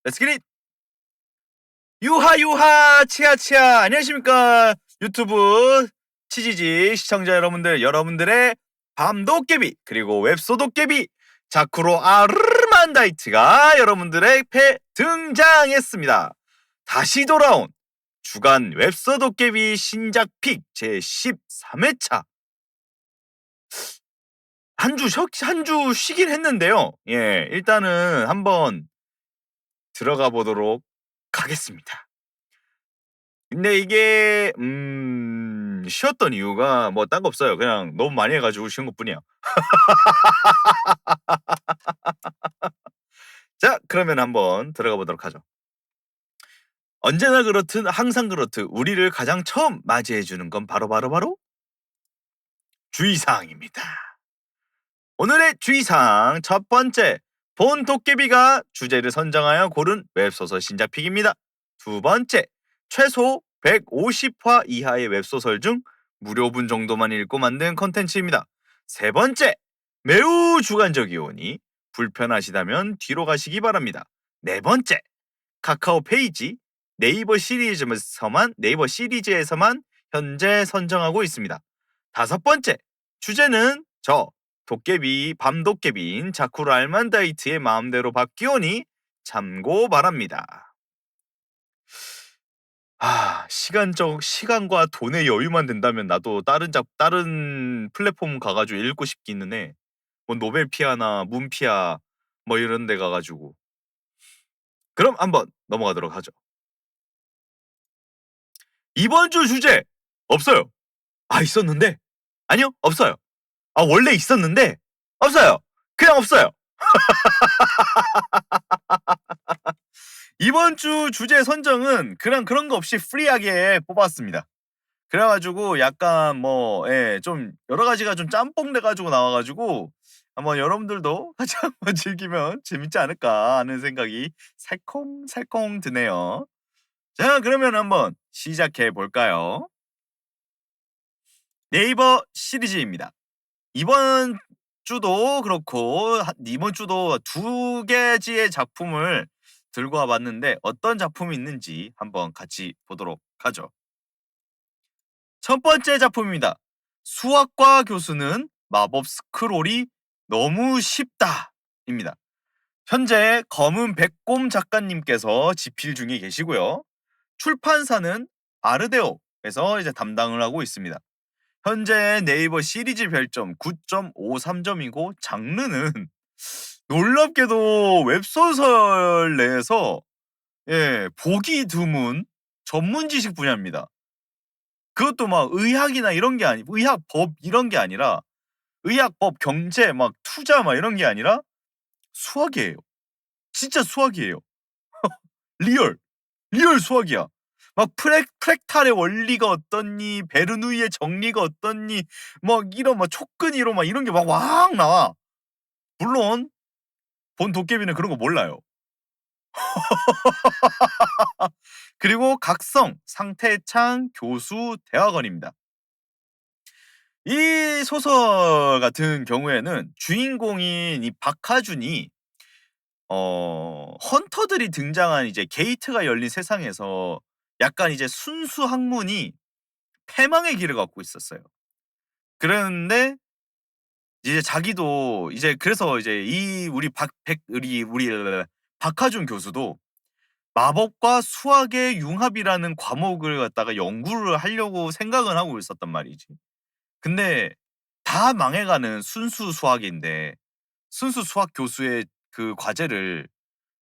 Let's get it! 유하 유하 치아 치아 안녕하십니까 유튜브 치지지 시청자 여러분들의 밤도깨비 그리고 웹소도깨비 자쿠로 아르만다이트가 여러분들의 패 등장했습니다. 다시 돌아온 주간 웹소도깨비 신작 픽 제 13회차 한 주 쉬긴 했는데요. 예, 일단은 한번 들어가 보도록 하겠습니다. 근데 이게 쉬었던 이유가 뭐 딴 거 없어요. 그냥 너무 많이 해가지고 쉬운 것뿐이야. 자, 그러면 한번 들어가 보도록 하죠. 언제나 그렇듯 항상 그렇듯 우리를 가장 처음 맞이해주는 건 바로 주의사항입니다. 오늘의 주의사항 첫 번째, 본 도깨비가 주제를 선정하여 고른 웹소설 신작 픽입니다. 두 번째, 최소 150화 이하의 웹소설 중 무료분 정도만 읽고 만든 컨텐츠입니다. 세 번째, 매우 주관적이오니 불편하시다면 뒤로 가시기 바랍니다. 네 번째, 카카오 페이지, 네이버 시리즈에서만 현재 선정하고 있습니다. 다섯 번째, 주제는 밤도깨비인 자쿠로 알만다이트의 마음대로 바뀌오니 참고 바랍니다. 시간과 돈의 여유만 된다면 나도 다른 플랫폼 가가지고 읽고 싶기는 해. 뭐 노벨피아나 문피아 뭐 이런 데 가가지고. 그럼 한번 넘어가도록 하죠. 이번 주 주제 없어요. 있었는데? 아니요, 없어요. 원래 있었는데 없어요. 그냥 없어요. 이번 주 주제 선정은 그냥 그런 거 없이 프리하게 뽑았습니다. 그래가지고 약간 좀 여러 가지가 좀 짬뽕 돼가지고 나와가지고 한번 여러분들도 같이 한번 즐기면 재밌지 않을까 하는 생각이 살콩살콩 드네요. 자, 그러면 한번 시작해 볼까요? 네이버 시리즈입니다. 이번 주도 그렇고 이번 주도 두 개지의 작품을 들고 와봤는데 어떤 작품이 있는지 한번 같이 보도록 하죠. 첫 번째 작품입니다. 수학과 교수는 마법 스크롤이 너무 쉽다 입니다. 현재 검은 백곰 작가님께서 집필 중에 계시고요. 출판사는 아르데오에서 이제 담당을 하고 있습니다. 현재 네이버 시리즈 별점 9.53점이고 장르는 놀랍게도 웹소설 내에서 보기 드문 전문 지식 분야입니다. 그것도 막 의학이나 이런 게 아니고 의학법 이런 게 아니라 의학법, 경제, 막 투자 막 이런 게 아니라 수학이에요. 진짜 수학이에요. 리얼 수학이야. 막 프랙탈의 원리가 어떻니, 베르누이의 정리가 어떻니, 막 이런 막 촉근이로 막 이런 게 막 왕 나와. 물론 본 도깨비는 그런 거 몰라요. 그리고 각성 상태창 교수 대학원입니다. 이 소설 같은 경우에는 주인공인 이 박하준이 헌터들이 등장한 이제 게이트가 열린 세상에서 약간 이제 순수 학문이 패망의 길을 걷고 있었어요. 그랬는데 이제 자기도 이제 그래서 이제 이 우리 박하준 교수도 마법과 수학의 융합이라는 과목을 갖다가 연구를 하려고 생각은 하고 있었단 말이지. 근데 다 망해가는 순수 수학인데 순수 수학 교수의 그 과제를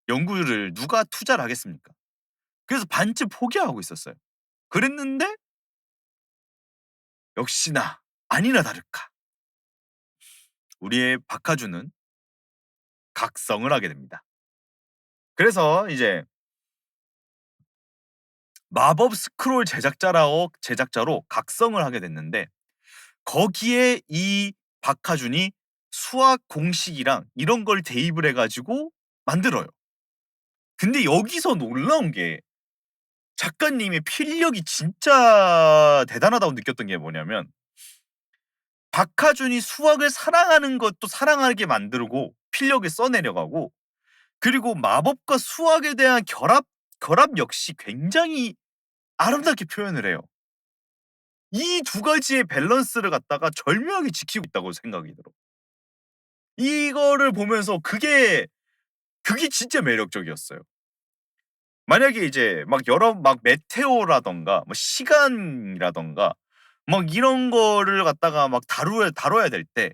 연구를 누가 투자를 하겠습니까? 그래서 반쯤 포기하고 있었어요. 그랬는데 역시나 아니나 다를까 우리의 박하준은 각성을 하게 됩니다. 그래서 이제 마법 스크롤 제작자로 각성을 하게 됐는데 거기에 이 박하준이 수학 공식이랑 이런 걸 대입을 해가지고 만들어요. 근데 여기서 놀라운 게 작가님의 필력이 진짜 대단하다고 느꼈던 게 뭐냐면 박하준이 수학을 사랑하는 것도 사랑하게 만들고 필력을 써내려가고 그리고 마법과 수학에 대한 결합 역시 굉장히 아름답게 표현을 해요. 이 두 가지의 밸런스를 갖다가 절묘하게 지키고 있다고 생각이 들어. 이거를 보면서 그게 진짜 매력적이었어요. 만약에 이제 막 여러 막 메테오라든가 뭐 시간이라든가 막 이런 거를 갖다가 막 다뤄야 될 때,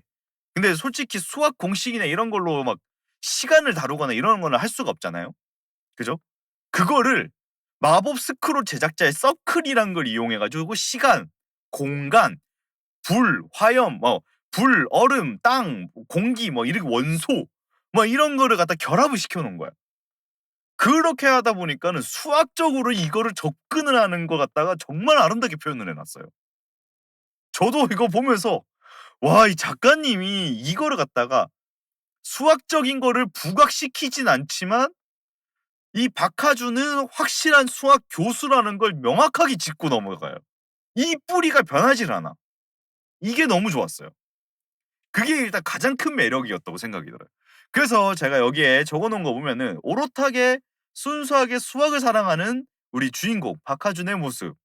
근데 솔직히 수학 공식이나 이런 걸로 막 시간을 다루거나 이런 거는 할 수가 없잖아요. 그죠? 그거를 마법 스크롤 제작자의 서클이란 걸 이용해 가지고 시간, 공간, 불, 화염, 불, 얼음, 땅, 공기 뭐 이렇게 원소 뭐 이런 거를 갖다 결합을 시켜 놓은 거야. 그렇게 하다 보니까는 수학적으로 이거를 접근을 하는 것 갖다가 정말 아름답게 표현을 해 놨어요. 저도 이거 보면서 '와 이 작가님이 이거를 갖다가 수학적인 거를 부각시키진 않지만 이 박하준은 확실한 수학 교수라는 걸 명확하게 짚고 넘어가요. 이 뿌리가 변하질 않아. 이게 너무 좋았어요. 그게 일단 가장 큰 매력이었다고 생각이 들어요. 그래서 제가 여기에 적어 놓은 거 보면은 오롯하게 순수하게 수학을 사랑하는 우리 주인공 박하준의 모습,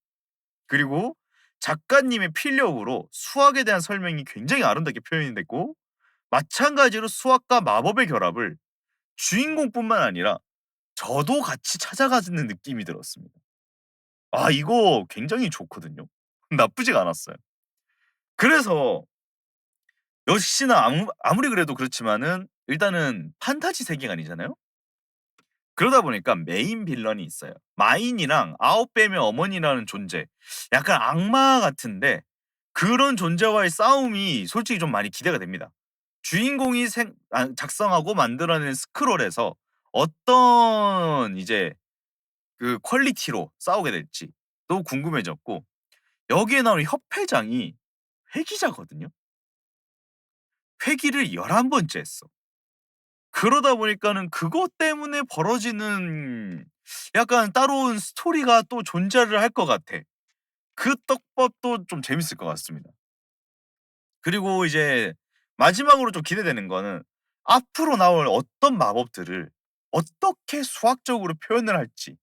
그리고 작가님의 필력으로 수학에 대한 설명이 굉장히 아름답게 표현이 됐고, 마찬가지로 수학과 마법의 결합을 주인공뿐만 아니라 저도 같이 찾아가는 느낌이 들었습니다. 아 이거 굉장히 좋거든요. 나쁘지가 않았어요. 그래서 역시나 아무리 그래도 그렇지만은 일단은 판타지 세계관이잖아요. 그러다 보니까 메인 빌런이 있어요. 마인이랑 아웃뱀의 어머니라는 존재. 약간 악마 같은데 그런 존재와의 싸움이 솔직히 좀 많이 기대가 됩니다. 주인공이 작성하고 만들어낸 스크롤에서 어떤 이제 그 퀄리티로 싸우게 될지 또 궁금해졌고, 여기에 나오는 협회장이 회기자거든요. 회기를 11번째 했어. 그러다 보니까는 그것 때문에 벌어지는 약간 따로운 스토리가 또 존재를 할 것 같아. 그 떡밥도 좀 재밌을 것 같습니다. 그리고 이제 마지막으로 좀 기대되는 거는 앞으로 나올 어떤 마법들을 어떻게 수학적으로 표현을 할지,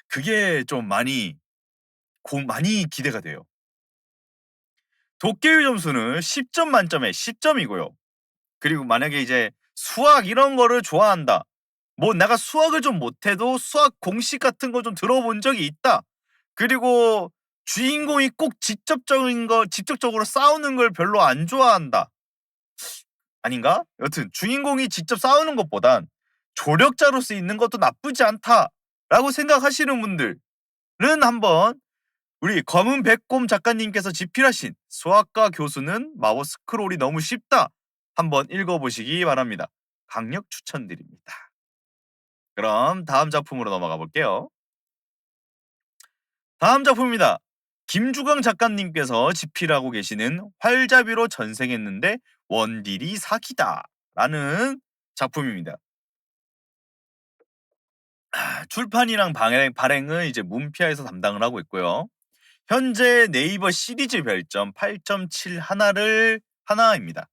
그게 좀 많이 기대가 돼요. 도깨비 점수는 10점 만점에 10점이고요. 그리고 만약에 이제 수학 이런 거를 좋아한다. 뭐 내가 수학을 좀 못해도 수학 공식 같은 거 좀 들어본 적이 있다. 그리고 주인공이 꼭 직접적으로 싸우는 걸 별로 안 좋아한다. 아닌가? 여튼 주인공이 직접 싸우는 것보단 조력자로 있는 것도 나쁘지 않다라고 생각하시는 분들은 한번 우리 검은 백곰 작가님께서 집필하신 수학과 교수는 마법 스크롤이 너무 쉽다, 한번 읽어보시기 바랍니다. 강력 추천드립니다. 그럼 다음 작품으로 넘어가 볼게요. 다음 작품입니다. 김주광 작가님께서 집필하고 계시는 활자비로 전생했는데 원딜이 사기다 라는 작품입니다. 출판이랑 발행은 이제 문피아에서 담당을 하고 있고요. 현재 네이버 시리즈 별점 8.7 하나입니다.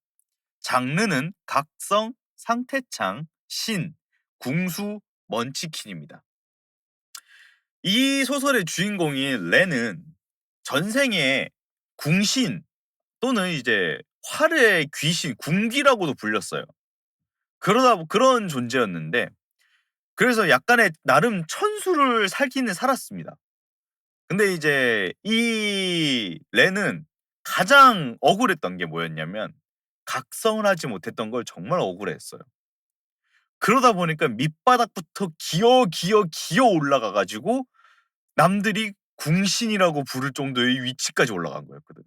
장르는 각성, 상태창, 신, 궁수, 먼치킨입니다. 이 소설의 주인공인 레는 전생에 궁신 또는 이제 활의 귀신, 궁기라고도 불렸어요. 그런 존재였는데, 그래서 약간의 나름 천수를 살기는 살았습니다. 근데 이제 이 레는 가장 억울했던 게 뭐였냐면 각성을 하지 못했던 걸 정말 억울해했어요. 그러다 보니까 밑바닥부터 기어 올라가 가지고 남들이 궁신이라고 부를 정도의 위치까지 올라간 거였거든.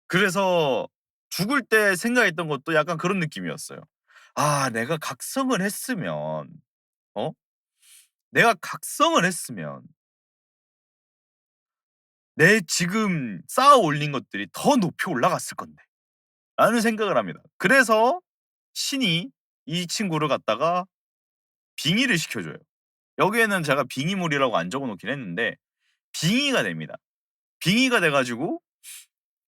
그래서 죽을 때 생각했던 것도 약간 그런 느낌이었어요. '아 내가 각성을 했으면 어 내가 각성을 했으면 내 지금 쌓아 올린 것들이 더 높이 올라갔을 건데.'라는 생각을 합니다. 그래서 신이 이 친구를 갖다가 빙의를 시켜줘요. 여기에는 제가 빙의물이라고 안 적어 놓긴 했는데 빙의가 됩니다. 빙의가 돼 가지고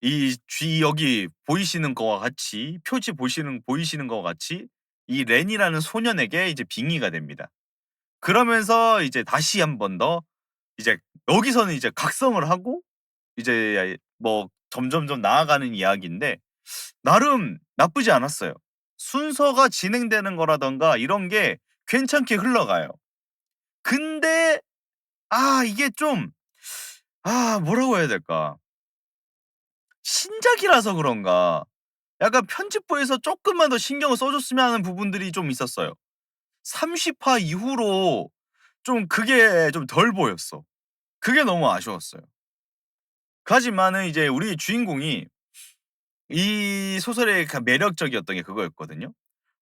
이 여기 보이시는 거와 같이 표지 보이시는 거와 같이 이 렌이라는 소년에게 이제 빙의가 됩니다. 그러면서 이제 다시 한 번 더 이제 여기서는 이제 각성을 하고 이제 뭐 점점점 나아가는 이야기인데 나름 나쁘지 않았어요. 순서가 진행되는 거라든가 이런 게 괜찮게 흘러가요. 근데 이게 좀 뭐라고 해야 될까? 신작이라서 그런가 약간 편집부에서 쪼끔만 더 신경을 써 줬으면 하는 부분들이 좀 있었어요. 30화 이후로 좀 그게 좀 덜 보였어. 그게 너무 아쉬웠어요. 하지만은 이제 우리 주인공이 이 소설의 매력적이었던 게 그거였거든요.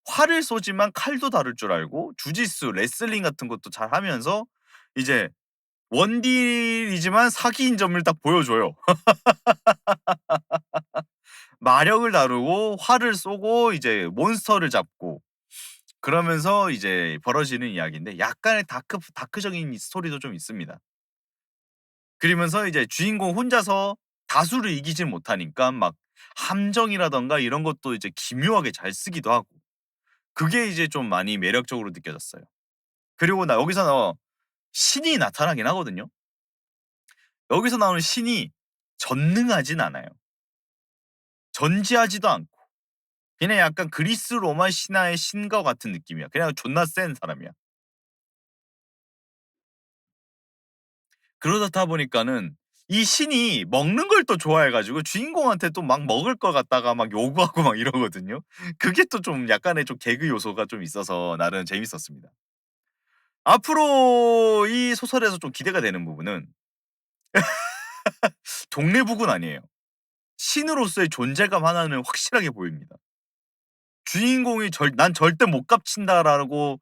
활을 쏘지만 칼도 다룰 줄 알고 주짓수, 레슬링 같은 것도 잘하면서 이제 원딜이지만 사기인 점을 딱 보여줘요. 마력을 다루고 활을 쏘고 이제 몬스터를 잡고 그러면서 이제 벌어지는 이야기인데 약간의 다크적인 스토리도 좀 있습니다. 그러면서 이제 주인공 혼자서 다수를 이기질 못하니까 막 함정이라든가 이런 것도 이제 기묘하게 잘 쓰기도 하고 그게 이제 좀 많이 매력적으로 느껴졌어요. 그리고 여기서 신이 나타나긴 하거든요. 여기서 나오는 신이 전능하진 않아요. 전지하지도 않고 그냥 약간 그리스 로마 신화의 신과 같은 느낌이야. 그냥 존나 센 사람이야. 그러다 보니까는 이 신이 먹는 걸 또 좋아해 가지고 주인공한테 또 막 먹을 걸 갖다가 막 요구하고 막 이러거든요. 그게 또 좀 약간의 좀 개그 요소가 좀 있어서 나름 재밌었습니다. 앞으로 이 소설에서 좀 기대가 되는 부분은 동네북은 아니에요. 신으로서의 존재감 하나는 확실하게 보입니다. 주인공이 '난 절대 못 갚친다.'라고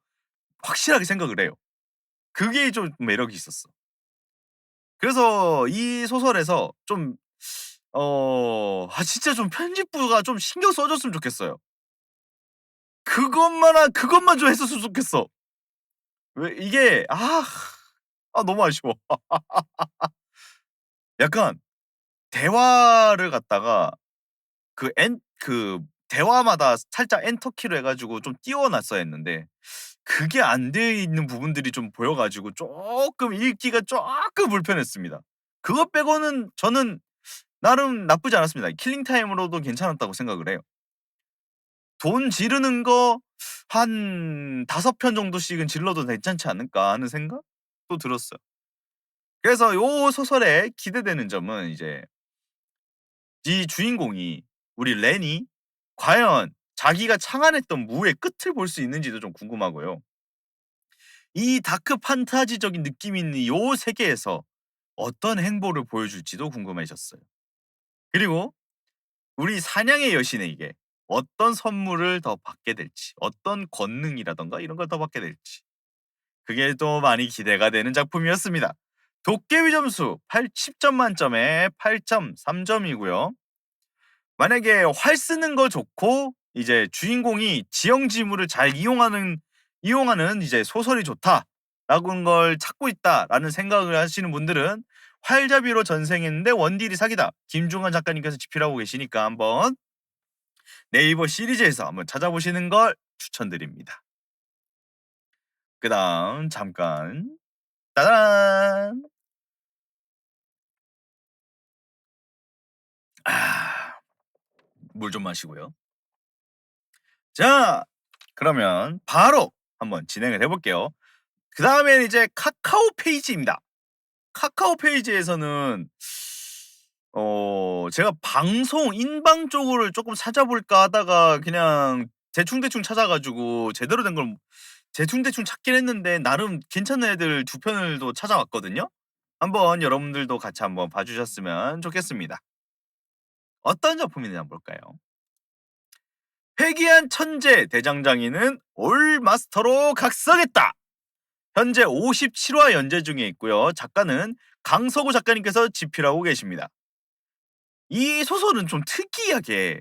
확실하게 생각을 해요. 그게 좀 매력이 있었어. 그래서 이 소설에서 좀 진짜 좀 편집부가 좀 신경 써 줬으면 좋겠어요. 그것만 좀 했었으면 좋겠어. 왜 이게 너무 아쉬워. 약간 대화를 갖다가 그 대화마다 살짝 엔터키로 해 가지고 좀 띄워 놨어야 했는데 그게 안 돼 있는 부분들이 좀 보여 가지고 쪼끔 읽기가 쪼끔 불편했습니다. 그것 빼고는 저는 나름 나쁘지 않았습니다. 킬링 타임으로도 괜찮았다고 생각을 해요. 돈 지르는 거 한 5편 정도씩은 질러도 괜찮지 않을까 하는 생각도 들었어요. 그래서 요 소설에 기대되는 점은 이제 이 주인공이 우리 렌이 과연 자기가 창안했던 무의 끝을 볼 수 있는지도 좀 궁금하고요. 이 다크 판타지적인 느낌이 있는 요 세계에서 어떤 행보를 보여줄지도 궁금해졌어요. 그리고 우리 사냥의 여신에게 어떤 선물을 더 받게 될지, 어떤 권능이라든가 이런 걸 더 받게 될지 그게 또 많이 기대가 되는 작품이었습니다. 도깨비 점수 10점 만점에 8.3점이고요. 만약에 활 쓰는 거 좋고 이제 주인공이 지형지물을 잘 이용하는 이제 소설이 좋다라는 걸 찾고 있다라는 생각을 하시는 분들은 활잡이로 전생했는데 원딜이 사기다. 김중환 작가님께서 집필하고 계시니까 한번 네이버 시리즈에서 한번 찾아보시는 걸 추천드립니다. 그다음 잠깐 따단. 물 좀 마시고요. 자, 그러면 바로 한번 진행을 해 볼게요. 그다음에는 이제 카카오 페이지입니다. 카카오 페이지에서는 제가 방송 인방 쪽을 쪼끔 찾아볼까 하다가 그냥 대충대충 찾아 가지고 제대로 된 걸 대충대충 찾긴 했는데 나름 괜찮은 애들 2편을 또 찾아왔거든요. 한번 여러분들도 같이 한번 봐 주셨으면 좋겠습니다. 어떤 작품인지 한번 볼까요? 회귀한 천재 대장장이는 올 마스터로 각성했다. 현재 57화 연재 중에 있고요. 작가는 강서구 작가님께서 집필하고 계십니다. 이 소설은 좀 특이하게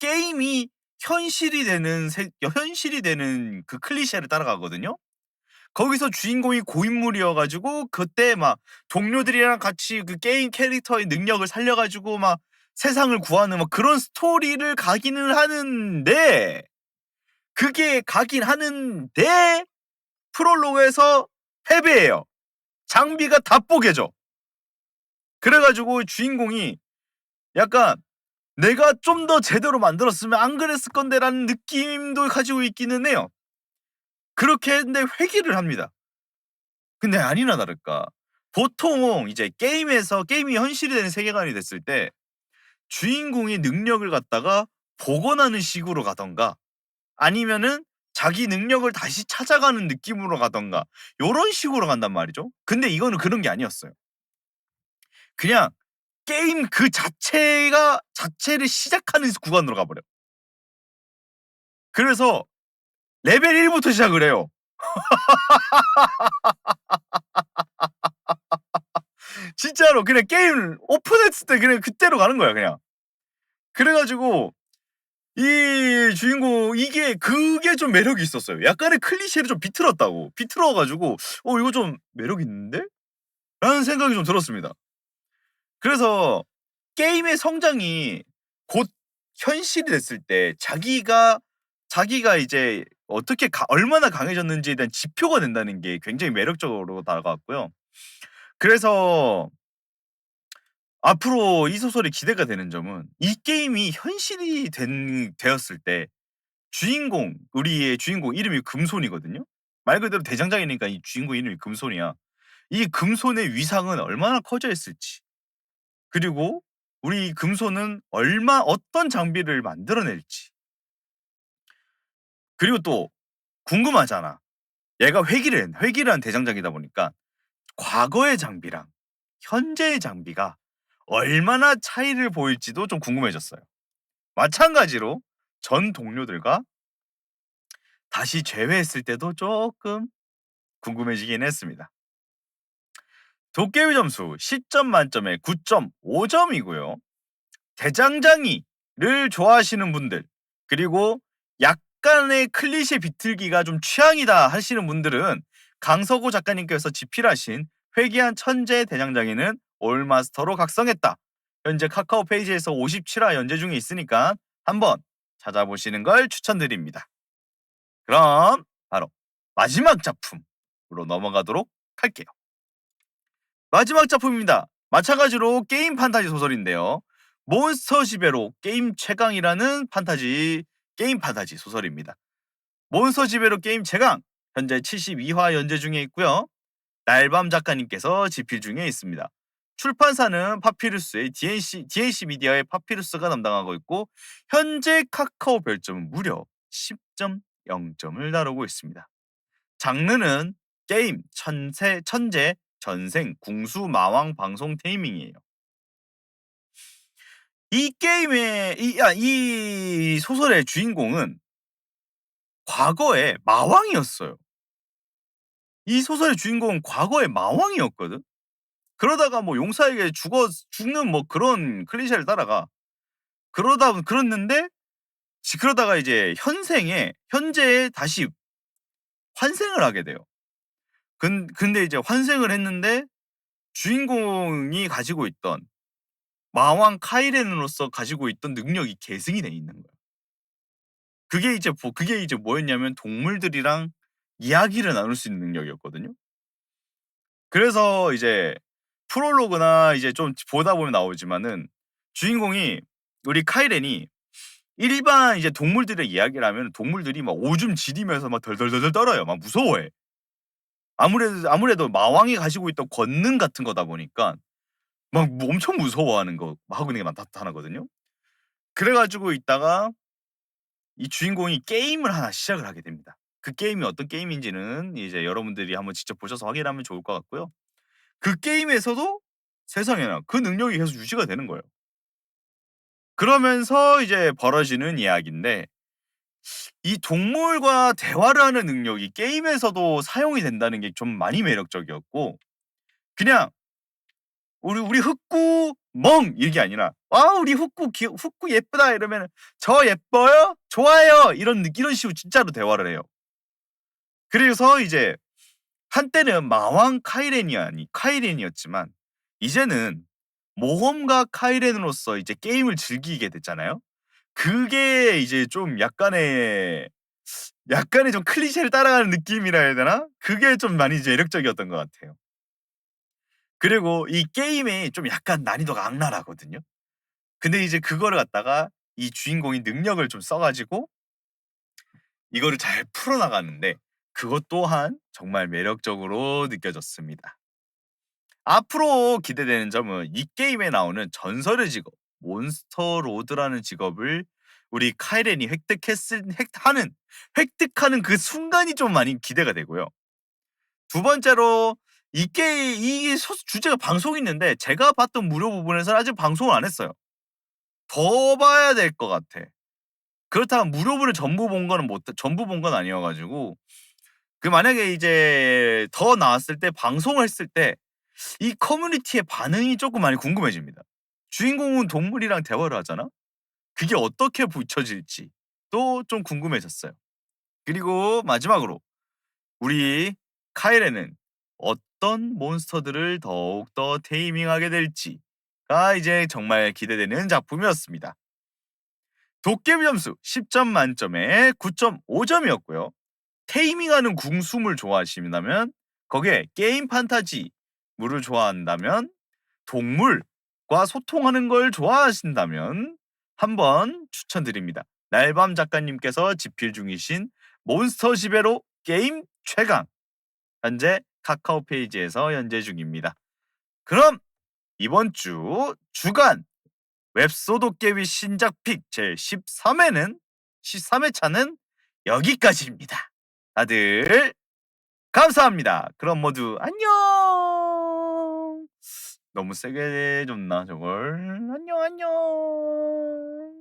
게임이 현실이 되는 그 클리셰를 따라가거든요. 거기서 주인공이 고인물이어 가지고 그때 막 동료들이랑 같이 그 게임 캐릭터의 능력을 살려 가지고 막 세상을 구하는 막 그런 스토리를 가기는 하는데 그게 가긴 하는데 프롤로그에서 패배해요. 장비가 다 뽀개져. 그래 가지고 주인공이 약간 '내가 좀 더 제대로 만들었으면 안 그랬을 건데.'라는 느낌도 가지고 있기는 해요. 그렇게 했는데 회귀를 합니다. 근데 아니나 다를까 보통 이제 게임이 현실이 되는 세계관이 됐을 때 주인공의 능력을 갖다가 복원하는 식으로 가든가 아니면은 자기 능력을 다시 찾아가는 느낌으로 가든가 요런 식으로 간단 말이죠. 근데 이거는 그런 게 아니었어요. 그냥 게임 그 자체를 시작하는 구간으로 가 버려. 그래서 레벨 1 부터 시작을 해요. 진짜로 그냥 게임 오픈했을 때 그냥 그때로 가는 거야 그냥. 그래 가지고 이 주인공 그게 좀 매력이 있었어요. 약간의 클리셰를 좀 비틀었다고. 비틀어 가지고 '이거 좀 매력 있는데?' 라는 생각이 좀 들었습니다. 그래서 게임의 성장이 곧 현실이 됐을 때 자기가 이제 어떻게 얼마나 강해졌는지에 대한 지표가 된다는 게 굉장히 매력적으로 다가왔고요. 그래서 앞으로 이 소설이 기대가 되는 점은 이 게임이 현실이 되었을 때 우리의 주인공 이름이 금손이거든요. 말 그대로 대장장이니까 이 주인공 이름이 금손이야. 이 금손의 위상은 얼마나 커져 있을지 그리고 우리 금손은 어떤 장비를 만들어낼지 그리고 또 궁금하잖아. 얘가 회귀를 한 대장장이다 보니까 과거의 장비랑 현재의 장비가 얼마나 차이를 보일지도 좀 궁금해졌어요. 마찬가지로 전 동료들과 다시 재회했을 때도 쪼끔 궁금해지긴 했습니다. 도깨비 점수 10점 만점에 9.5 점이고요. 대장장이를 좋아하시는 분들 그리고 약간의 클리셰 비틀기가 좀 취향이다 하시는 분들은 강서구 작가님께서 집필하신 회귀한 천재 대장장이는 올마스터로 각성했다. 현재 카카오 페이지에서 57화 연재 중에 있으니까 한번 찾아보시는 걸 추천드립니다. 그럼 바로 마지막 작품으로 넘어가도록 할게요. 마지막 작품입니다. 마찬가지로 게임 판타지 소설인데요. 몬스터 지배로 게임 최강이라는 게임 판타지 소설입니다. 몬스터 지배로 게임 최강 현재 72화 연재 중에 있고요. 날밤 작가님께서 집필 중에 있습니다. 출판사는 파피루스의 DNC 미디어의 파피루스가 담당하고 있고 현재 카카오 별점은 무려 10점 0점을 다루고 있습니다. 장르는 게임, 천재, 전생, 궁수, 마왕, 방송, 테이밍이에요. 이 소설의 주인공은 과거에 마왕이었어요. 이 소설의 주인공은 과거에 마왕이었거든. 그러다가 뭐 용사에게 죽는 뭐 그런 클리셰를 따라가. 그랬는데 그러다가 이제 현재에 다시 환생을 하게 돼요. 근데 이제 환생을 했는데 주인공이 가지고 있던 마왕 카이렌으로서 가지고 있던 능력이 계승이 돼 있는 거야. 그게 이제 뭐였냐면 동물들이랑 이야기를 나눌 수 있는 능력이었거든요. 그래서 이제 프롤로그나 이제 좀 보다 보면 나오지만은 주인공이 우리 카이렌이 일반 이제 동물들의 이야기를 하면 동물들이 막 오줌 지리면서 막 덜덜덜덜 떨어요. 막 무서워해. 아무래도 마왕이 가지고 있던 권능 같은 거다 보니까 막 엄청 무서워하는 거 하고 있는 게 나타나거든요. 그래 가지고 있다가 이 주인공이 게임을 하나 시작을 하게 됩니다. 그 게임이 어떤 게임인지는 이제 여러분들이 한번 직접 보셔서 확인하면 좋을 것 같고요. 그 게임에서도 세상에나 그 능력이 계속 유지가 되는 거예요. 그러면서 이제 벌어지는 이야기인데 이 동물과 대화를 하는 능력이 게임에서도 사용이 된다는 게 좀 많이 매력적이었고 그냥 우리 흑구 이게 아니라 "아 우리 흑구 예쁘다." 이러면은 "저 예뻐요? 좋아요." 이런 식으로 진짜로 대화를 해요. 그래서 이제 한때는 마왕 카이렌이었지만 이제는 모험가 카이렌으로서 이제 게임을 즐기게 됐잖아요. 그게 이제 좀 약간의 약간의 좀 클리셰를 따라가는 느낌이라 해야 되나? 그게 좀 많이 이제 매력적이었던 것 같아요. 그리고 이 게임이 좀 약간 난이도가 악랄하거든요. 근데 이제 그거를 갖다가 이 주인공이 능력을 좀 써 가지고 이거를 잘 풀어나가는데 그것 또한 정말 매력적으로 느껴졌습니다. 앞으로 기대되는 점은 이 게임에 나오는 전설의 직업 몬스터 로드라는 직업을 우리 카이렌이 획득하는 그 순간이 좀 많이 기대가 되고요. 두 번째로 이 주제가 방송이 있는데 제가 봤던 무료 부분에서는 아직 방송을 안 했어요. 더 봐야 될 것 같아. 그렇다면 무료분을 전부 본 건 아니어 가지고 그 만약에 이제 더 나왔을 때 방송을 했을 때 이 커뮤니티의 반응이 쪼끔 많이 궁금해집니다. 주인공은 동물이랑 대화를 하잖아? 그게 어떻게 비춰질지 또 좀 궁금해졌어요. 그리고 마지막으로 우리 카이렌은 어떤 몬스터들을 더욱더 테이밍하게 될지가 이제 정말 기대되는 작품이었습니다. 도깨비 점수 10점 만점에 9.5 점이었고요. 테이밍하는 궁수물 좋아하신다면 거기에 게임 판타지물을 좋아한다면 동물과 소통하는 걸 좋아하신다면 한번 추천드립니다. 날밤 작가님께서 집필 중이신 몬스터 지배로 게임 최강 현재 카카오 페이지에서 연재 중입니다. 그럼 이번 주 주간 웹소도깨비 신작 픽 제 13회는 13회 차는 여기까지입니다. 다들 감사합니다. 그럼 모두 안녕. 너무 세게 줬나 저걸? 안녕 안녕.